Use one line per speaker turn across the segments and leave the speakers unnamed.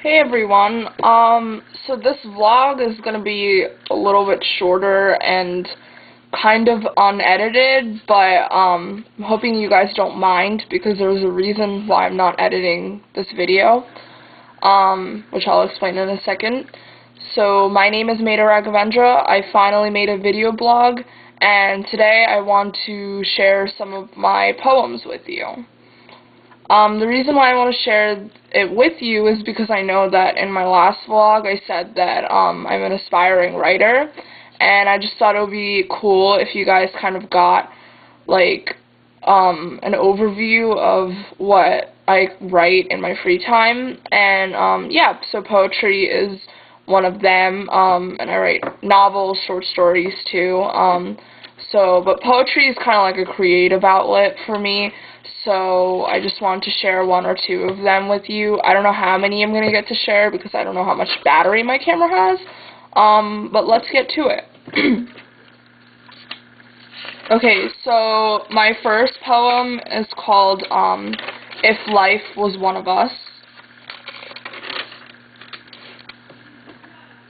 Hey everyone, so this vlog is going to be a little bit shorter and kind of unedited, but I'm hoping you guys don't mind because there's a reason why I'm not editing this video, which I'll explain in a second. So my name is Medha. I finally made a video blog, and today I want to share some of my poems with you. The reason why I want to share it with you is because I know that in my last vlog I said that I'm an aspiring writer, and I just thought it would be cool if you guys kind of got like an overview of what I write in my free time. And yeah, so poetry is one of them, and I write novels, short stories too. But poetry is kind of like a creative outlet for me, so I just wanted to share one or two of them with you. I don't know how many I'm going to get to share because I don't know how much battery my camera has, but let's get to it. Okay, so my first poem is called, If Life Was One of Us.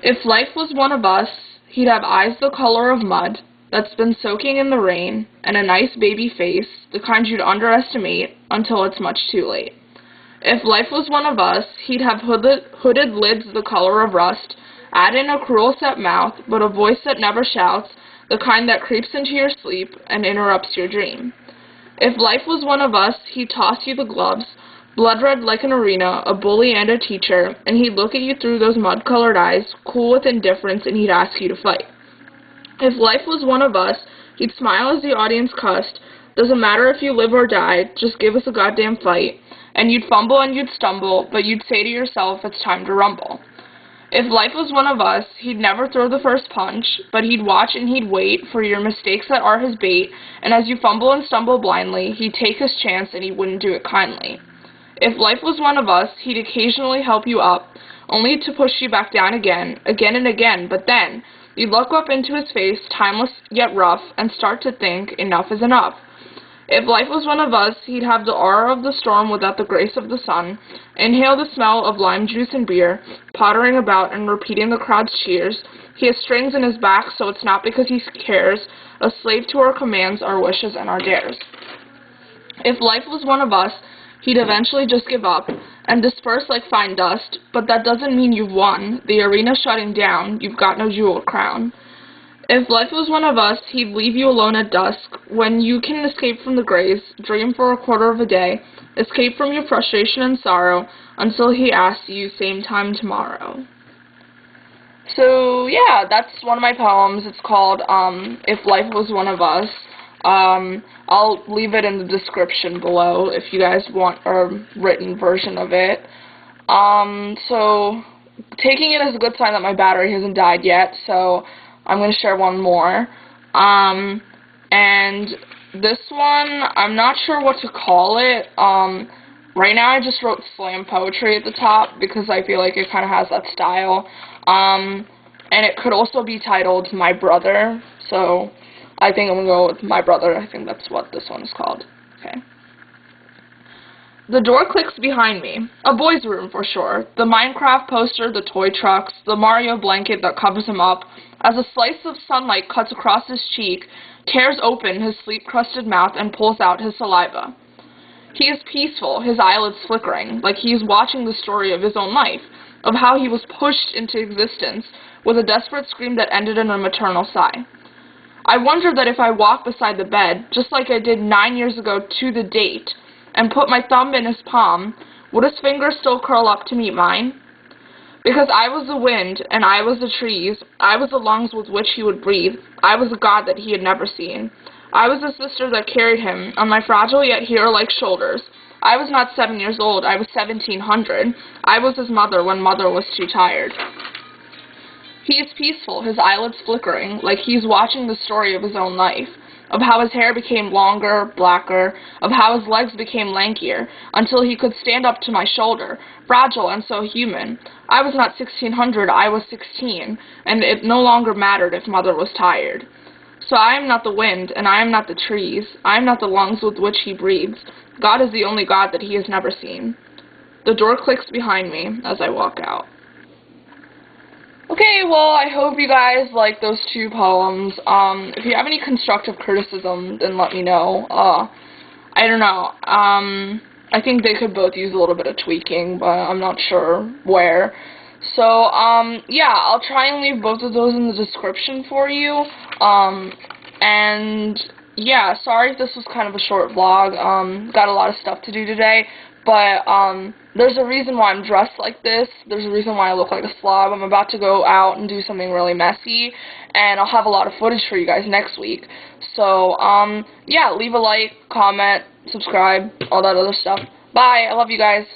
If life was one of us, he'd have eyes the color of mud that's been soaking in the rain, and a nice baby face, the kind you'd underestimate until it's much too late. If life was one of us, he'd have hooded lids the color of rust, add in a cruel set mouth, but a voice that never shouts, the kind that creeps into your sleep and interrupts your dream. If life was one of us, he'd toss you the gloves, blood red like an arena, a bully and a teacher, and he'd look at you through those mud-colored eyes, cool with indifference, and he'd ask you to fight. If life was one of us, he'd smile as the audience cussed, doesn't matter if you live or die, just give us a goddamn fight, and you'd fumble and you'd stumble, but you'd say to yourself, it's time to rumble. If life was one of us, he'd never throw the first punch, but he'd watch and he'd wait for your mistakes that are his bait, and as you fumble and stumble blindly, he'd take his chance and he wouldn't do it kindly. If life was one of us, he'd occasionally help you up, only to push you back down again and again, but then you'd look up into his face, timeless yet rough, and start to think, enough is enough. If life was one of us, he'd have the aura of the storm without the grace of the sun, inhale the smell of lime juice and beer, pottering about and repeating the crowd's cheers. He has strings in his back, so it's not because he cares, a slave to our commands, our wishes, and our dares. If life was one of us, he'd eventually just give up and disperse like fine dust, but that doesn't mean you've won. The arena's shutting down, you've got no jeweled crown. If life was one of us, he'd leave you alone at dusk, when you can escape from the graves, dream for a quarter of a day, escape from your frustration and sorrow, until he asks you, same time tomorrow. So, yeah, that's one of my poems. It's called, If Life Was One of Us. I'll leave it in the description below if you guys want a written version of it. So, taking it as a good sign that my battery hasn't died yet, so I'm going to share one more. And this one, I'm not sure what to call it. Right now I just wrote slam poetry at the top because I feel like it kind of has that style. And it could also be titled My Brother, so I think I'm going to go with My Brother. I think that's what this one is called. Okay. The door clicks behind me. A boy's room for sure. The Minecraft poster, the toy trucks, the Mario blanket that covers him up, as a slice of sunlight cuts across his cheek, tears open his sleep-crusted mouth, and pulls out his saliva. He is peaceful, his eyelids flickering, like he is watching the story of his own life, of how he was pushed into existence, with a desperate scream that ended in a maternal sigh. I wonder that if I walked beside the bed, just like I did 9 years ago to the date, and put my thumb in his palm, would his fingers still curl up to meet mine? Because I was the wind, and I was the trees, I was the lungs with which he would breathe, I was the God that he had never seen. I was the sister that carried him on my fragile yet hero-like shoulders. I was not 7 years old, I was 1700. I was his mother when mother was too tired. He is peaceful, his eyelids flickering, like he is watching the story of his own life, of how his hair became longer, blacker, of how his legs became lankier, until he could stand up to my shoulder, fragile and so human. I was not 1600, I was 16, and it no longer mattered if mother was tired. So I am not the wind, and I am not the trees, I am not the lungs with which he breathes. God is the only God that he has never seen. The door clicks behind me as I walk out. Okay, well, I hope you guys like those 2 poems. If you have any constructive criticism, then let me know. I don't know. I think they could both use a little bit of tweaking, but I'm not sure where. So, yeah, I'll try and leave both of those in the description for you. And, yeah, sorry if this was kind of a short vlog. Got a lot of stuff to do today. But, there's a reason why I'm dressed like this. There's a reason why I look like a slob. I'm about to go out and do something really messy. And I'll have a lot of footage for you guys next week. So, yeah, leave a like, comment, subscribe, all that other stuff. Bye. I love you guys.